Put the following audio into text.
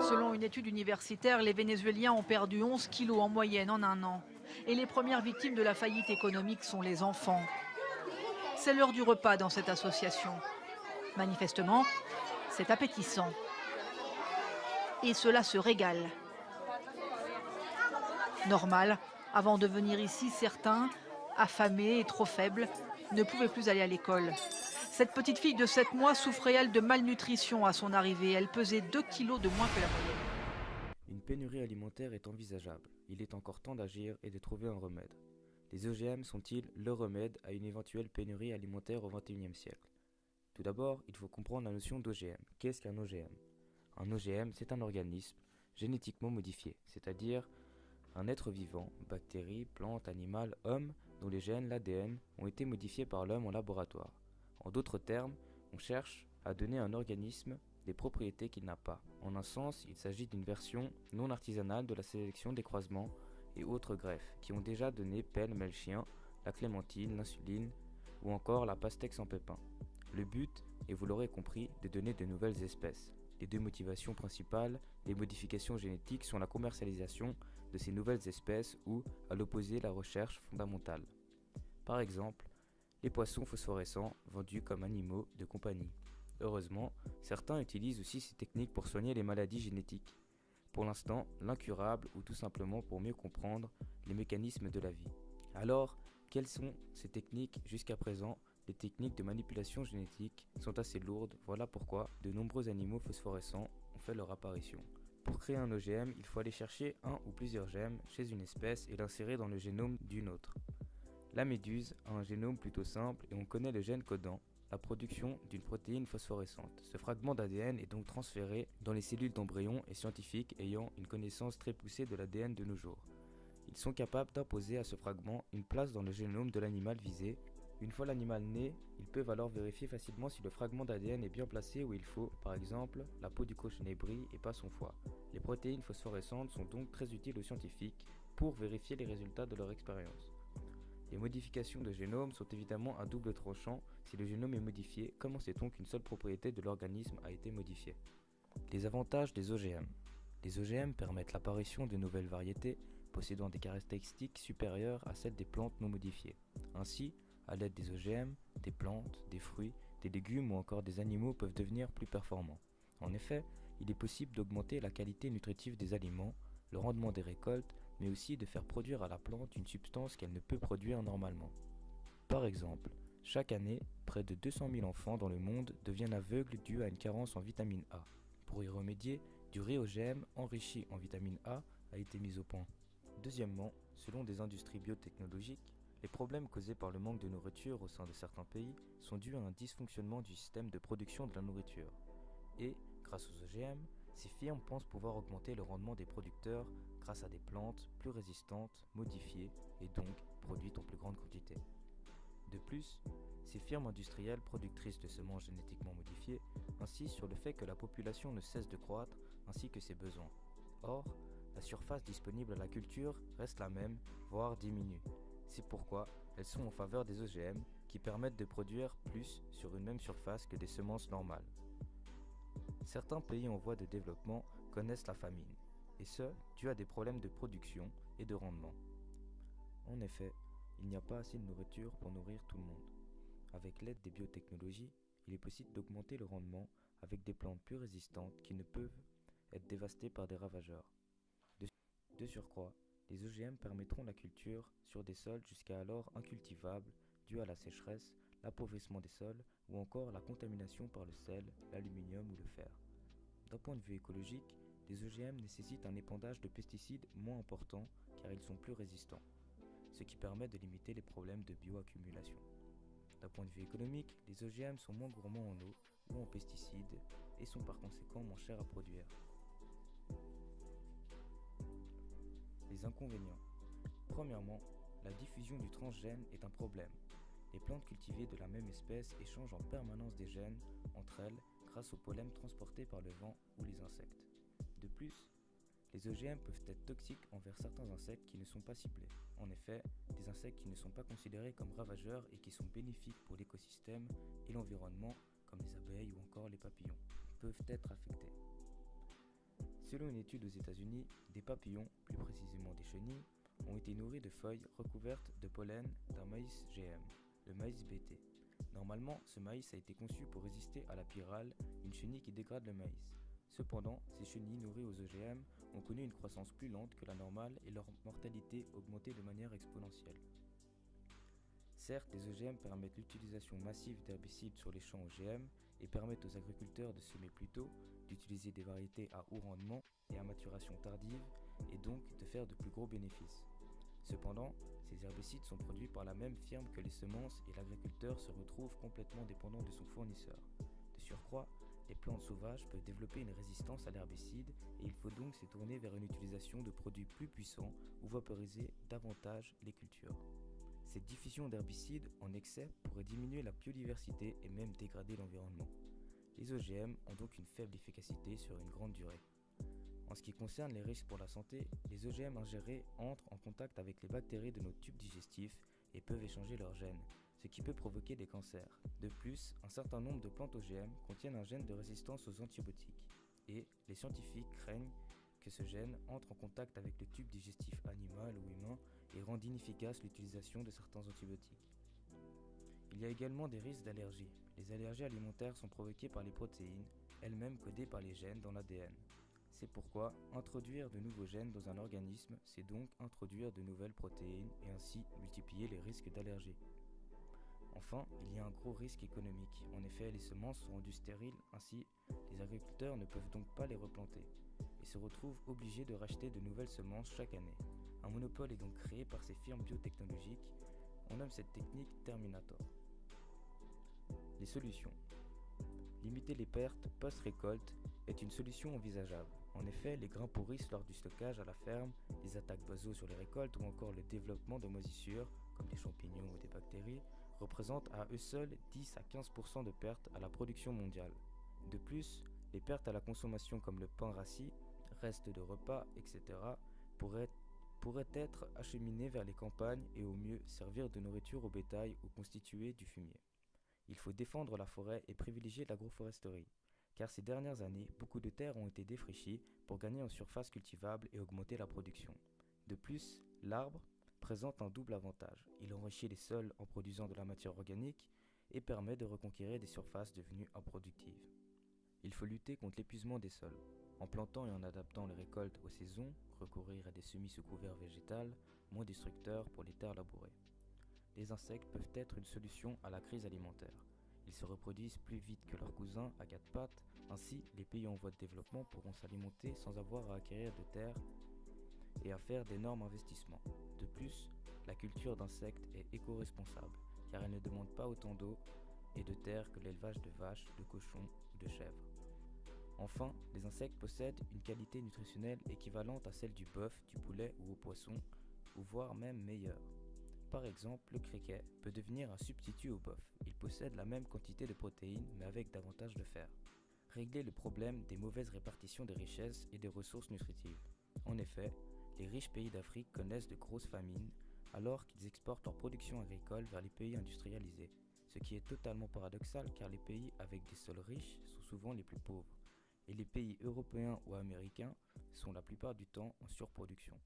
Selon une étude universitaire, les Vénézuéliens ont perdu 11 kilos en moyenne en un an. Et les premières victimes de la faillite économique sont les enfants. C'est l'heure du repas dans cette association. Manifestement, c'est appétissant. Et cela se régale. Normal, avant de venir ici, certains, affamés et trop faibles, ne pouvaient plus aller à l'école. Cette petite fille de 7 mois souffrait, elle, de malnutrition à son arrivée. Elle pesait 2 kilos de moins que la moyenne. Une pénurie alimentaire est envisageable. Il est encore temps d'agir et de trouver un remède. Les OGM sont-ils le remède à une éventuelle pénurie alimentaire au XXIe siècle? Tout d'abord, il faut comprendre la notion d'OGM. Qu'est-ce qu'un OGM? Un OGM, c'est un organisme génétiquement modifié, c'est-à-dire un être vivant, bactérie, plante, animal, homme, dont les gènes, l'ADN, ont été modifiés par l'homme en laboratoire. En d'autres termes, on cherche à donner à un organisme des propriétés qu'il n'a pas. En un sens, il s'agit d'une version non artisanale de la sélection des croisements et autres greffes qui ont déjà donné pêle-mêle chien, la clémentine, l'insuline ou encore la pastèque sans pépins. Le but est, vous l'aurez compris, de donner de nouvelles espèces. Les deux motivations principales des modifications génétiques sont la commercialisation de ces nouvelles espèces ou, à l'opposé, la recherche fondamentale. Par exemple, les poissons phosphorescents vendus comme animaux de compagnie. Heureusement, certains utilisent aussi ces techniques pour soigner les maladies génétiques. Pour l'instant, l'incurable ou tout simplement pour mieux comprendre les mécanismes de la vie. Alors, quelles sont ces techniques jusqu'à présent? Les techniques de manipulation génétique sont assez lourdes, voilà pourquoi de nombreux animaux phosphorescents ont fait leur apparition. Pour créer un OGM, il faut aller chercher un ou plusieurs gènes chez une espèce et l'insérer dans le génome d'une autre. La méduse a un génome plutôt simple et on connaît le gène codant la production d'une protéine phosphorescente. Ce fragment d'ADN est donc transféré dans les cellules d'embryons et scientifiques ayant une connaissance très poussée de l'ADN de nos jours. Ils sont capables d'imposer à ce fragment une place dans le génome de l'animal visé. Une fois l'animal né, ils peuvent alors vérifier facilement si le fragment d'ADN est bien placé où il faut, par exemple la peau du cochonnet brie et pas son foie. Les protéines phosphorescentes sont donc très utiles aux scientifiques pour vérifier les résultats de leur expérience. Les modifications de génome sont évidemment à double tranchant. Si le génome est modifié, comment sait-on qu'une seule propriété de l'organisme a été modifiée? Les avantages des OGM. Les OGM permettent l'apparition de nouvelles variétés possédant des caractéristiques supérieures à celles des plantes non modifiées. Ainsi, à l'aide des OGM, des plantes, des fruits, des légumes ou encore des animaux peuvent devenir plus performants. En effet, il est possible d'augmenter la qualité nutritive des aliments, le rendement des récoltes, mais aussi de faire produire à la plante une substance qu'elle ne peut produire normalement. Par exemple, chaque année, près de 200 000 enfants dans le monde deviennent aveugles dû à une carence en vitamine A. Pour y remédier, du riz OGM enrichi en vitamine A a été mis au point. Deuxièmement, selon des industries biotechnologiques, les problèmes causés par le manque de nourriture au sein de certains pays sont dus à un dysfonctionnement du système de production de la nourriture. Et, grâce aux OGM, ces firmes pensent pouvoir augmenter le rendement des producteurs grâce à des plantes plus résistantes, modifiées et donc produites en plus grande quantité. De plus, ces firmes industrielles productrices de semences génétiquement modifiées insistent sur le fait que la population ne cesse de croître ainsi que ses besoins. Or, la surface disponible à la culture reste la même, voire diminue. C'est pourquoi elles sont en faveur des OGM qui permettent de produire plus sur une même surface que des semences normales. Certains pays en voie de développement connaissent la famine, et ce, dû à des problèmes de production et de rendement. En effet, il n'y a pas assez de nourriture pour nourrir tout le monde. Avec l'aide des biotechnologies, il est possible d'augmenter le rendement avec des plantes plus résistantes qui ne peuvent être dévastées par des ravageurs. De surcroît, les OGM permettront la culture sur des sols jusqu'à alors incultivables dû à la sécheresse, l'appauvrissement des sols ou encore la contamination par le sel, l'aluminium ou le fer. D'un point de vue écologique, les OGM nécessitent un épandage de pesticides moins important car ils sont plus résistants, ce qui permet de limiter les problèmes de bioaccumulation. D'un point de vue économique, les OGM sont moins gourmands en eau ou en pesticides et sont par conséquent moins chers à produire. Les inconvénients. Premièrement, la diffusion du transgène est un problème. Les plantes cultivées de la même espèce échangent en permanence des gènes entre elles grâce au pollen transporté par le vent ou les insectes. De plus, les OGM peuvent être toxiques envers certains insectes qui ne sont pas ciblés. En effet, des insectes qui ne sont pas considérés comme ravageurs et qui sont bénéfiques pour l'écosystème et l'environnement, comme les abeilles ou encore les papillons, peuvent être affectés. Selon une étude aux États-Unis, des papillons, plus précisément des chenilles, ont été nourris de feuilles recouvertes de pollen d'un maïs GM, le maïs BT. Normalement, ce maïs a été conçu pour résister à la pyrale, une chenille qui dégrade le maïs. Cependant, ces chenilles nourries aux OGM ont connu une croissance plus lente que la normale et leur mortalité augmentait de manière exponentielle. Certes, les OGM permettent l'utilisation massive d'herbicides sur les champs OGM et permettent aux agriculteurs de semer plus tôt, d'utiliser des variétés à haut rendement et à maturation tardive, et donc de faire de plus gros bénéfices. Cependant, ces herbicides sont produits par la même firme que les semences et l'agriculteur se retrouve complètement dépendant de son fournisseur. De surcroît, les plantes sauvages peuvent développer une résistance à l'herbicide et il faut donc se tourner vers une utilisation de produits plus puissants ou vaporiser davantage les cultures. Cette diffusion d'herbicides en excès pourrait diminuer la biodiversité et même dégrader l'environnement. Les OGM ont donc une faible efficacité sur une grande durée. En ce qui concerne les risques pour la santé, les OGM ingérés entrent en contact avec les bactéries de nos tubes digestifs et peuvent échanger leurs gènes, ce qui peut provoquer des cancers. De plus, un certain nombre de plantes OGM contiennent un gène de résistance aux antibiotiques, et les scientifiques craignent que ce gène entre en contact avec le tube digestif animal ou humain et rende inefficace l'utilisation de certains antibiotiques. Il y a également des risques d'allergie. Les allergies alimentaires sont provoquées par les protéines, elles-mêmes codées par les gènes dans l'ADN. C'est pourquoi introduire de nouveaux gènes dans un organisme, c'est donc introduire de nouvelles protéines et ainsi multiplier les risques d'allergie. Enfin, il y a un gros risque économique. En effet, les semences sont rendues stériles, ainsi les agriculteurs ne peuvent donc pas les replanter et se retrouvent obligés de racheter de nouvelles semences chaque année. Un monopole est donc créé par ces firmes biotechnologiques. On nomme cette technique Terminator. Les solutions. Limiter les pertes post-récolte est une solution envisageable. En effet, les grains pourrissent lors du stockage à la ferme, les attaques d'oiseaux sur les récoltes ou encore le développement de moisissures, comme des champignons ou des bactéries, représentent à eux seuls 10 à 15% de pertes à la production mondiale. De plus, les pertes à la consommation comme le pain rassis, restes de repas, etc. pourraient être acheminées vers les campagnes et au mieux servir de nourriture au bétail ou constituer du fumier. Il faut défendre la forêt et privilégier l'agroforesterie, car ces dernières années, beaucoup de terres ont été défrichées pour gagner en surface cultivable et augmenter la production. De plus, l'arbre présente un double avantage. Il enrichit les sols en produisant de la matière organique et permet de reconquérir des surfaces devenues improductives. Il faut lutter contre l'épuisement des sols. En plantant et en adaptant les récoltes aux saisons, recourir à des semis sous couvert végétal, moins destructeurs pour les terres labourées. Les insectes peuvent être une solution à la crise alimentaire. Ils se reproduisent plus vite que leurs cousins à quatre pattes, ainsi les pays en voie de développement pourront s'alimenter sans avoir à acquérir de terres et à faire d'énormes investissements. De plus, la culture d'insectes est éco-responsable, car elle ne demande pas autant d'eau et de terre que l'élevage de vaches, de cochons ou de chèvres. Enfin, les insectes possèdent une qualité nutritionnelle équivalente à celle du bœuf, du poulet ou au poisson, ou voire même meilleure. Par exemple, le criquet peut devenir un substitut au bœuf. Il possède la même quantité de protéines mais avec davantage de fer. Régler le problème des mauvaises répartitions des richesses et des ressources nutritives. En effet, les riches pays d'Afrique connaissent de grosses famines alors qu'ils exportent leur production agricole vers les pays industrialisés, ce qui est totalement paradoxal car les pays avec des sols riches sont souvent les plus pauvres et les pays européens ou américains sont la plupart du temps en surproduction.